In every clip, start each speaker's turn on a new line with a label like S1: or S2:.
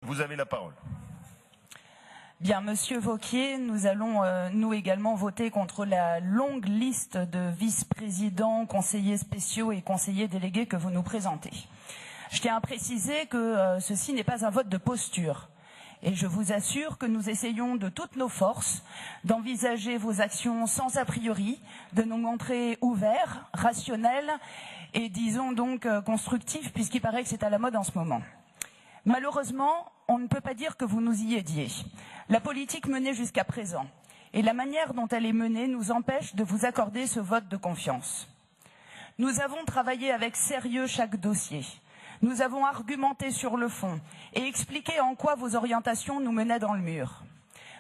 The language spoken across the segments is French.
S1: Vous avez la parole.
S2: Bien, Monsieur Wauquiez, nous allons, nous également, voter contre la longue liste de vice-présidents, conseillers spéciaux et conseillers délégués que vous nous présentez. Je tiens à préciser que ceci n'est pas un vote de posture. Et je vous assure que nous essayons de toutes nos forces d'envisager vos actions sans a priori, de nous montrer ouverts, rationnels et disons donc constructifs, puisqu'il paraît que c'est à la mode en ce moment. Malheureusement, on ne peut pas dire que vous nous y aidiez. La politique menée jusqu'à présent et la manière dont elle est menée nous empêche de vous accorder ce vote de confiance. Nous avons travaillé avec sérieux chaque dossier. Nous avons argumenté sur le fond et expliqué en quoi vos orientations nous menaient dans le mur.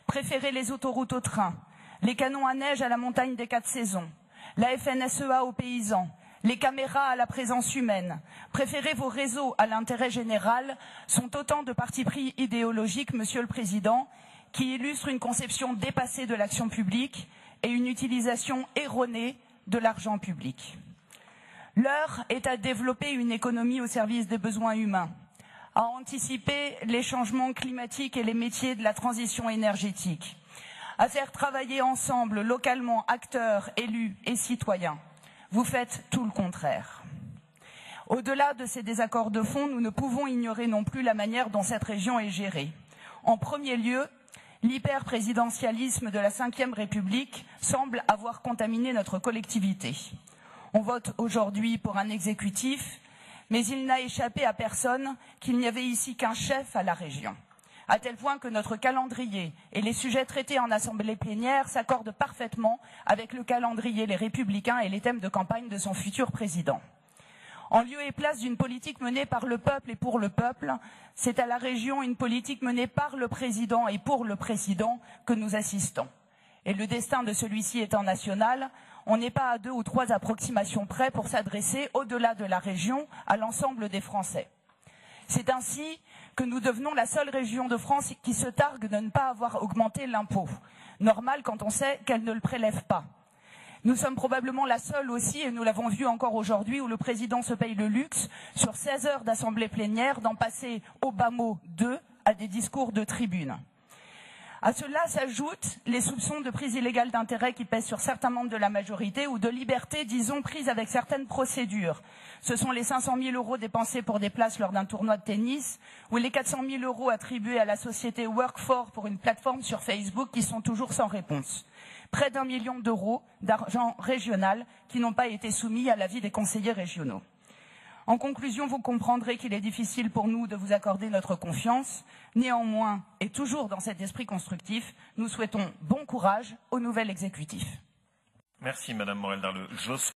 S2: Préférer les autoroutes au train, les canons à neige à la montagne des 4 saisons, la FNSEA aux paysans, les caméras à la présence humaine, préférer vos réseaux à l'intérêt général sont autant de partis pris idéologiques, Monsieur le Président, qui illustrent une conception dépassée de l'action publique et une utilisation erronée de l'argent public. L'heure est à développer une économie au service des besoins humains, à anticiper les changements climatiques et les métiers de la transition énergétique, à faire travailler ensemble localement acteurs, élus et citoyens. Vous faites tout le contraire. Au-delà de ces désaccords de fond, nous ne pouvons ignorer non plus la manière dont cette région est gérée. En premier lieu, l'hyper-présidentialisme de la Ve République semble avoir contaminé notre collectivité. On vote aujourd'hui pour un exécutif, mais il n'a échappé à personne qu'il n'y avait ici qu'un chef à la région. À tel point que notre calendrier et les sujets traités en assemblée plénière s'accordent parfaitement avec le calendrier Les Républicains et les thèmes de campagne de son futur président. En lieu et place d'une politique menée par le peuple et pour le peuple, c'est à la région une politique menée par le président et pour le président que nous assistons. Et le destin de celui-ci étant national, on n'est pas à 2 ou 3 approximations près pour s'adresser au-delà de la région à l'ensemble des Français. C'est ainsi que nous devenons la seule région de France qui se targue de ne pas avoir augmenté l'impôt. Normal quand on sait qu'elle ne le prélève pas. Nous sommes probablement la seule aussi, et nous l'avons vu encore aujourd'hui, où le président se paye le luxe, sur 16 heures d'assemblée plénière, d'en passer au bas mot 2 à des discours de tribune. À cela s'ajoutent les soupçons de prise illégale d'intérêt qui pèsent sur certains membres de la majorité ou de liberté, disons, prise avec certaines procédures. Ce sont les 500 000 € dépensés pour des places lors d'un tournoi de tennis ou les 400 000 € attribués à la société Work4 pour une plateforme sur Facebook qui sont toujours sans réponse. Près d'1 million d'euros d'argent régional qui n'ont pas été soumis à l'avis des conseillers régionaux. En conclusion, vous comprendrez qu'il est difficile pour nous de vous accorder notre confiance. Néanmoins, et toujours dans cet esprit constructif, nous souhaitons bon courage au nouvel exécutif.
S1: Merci Madame Morel-Darleux.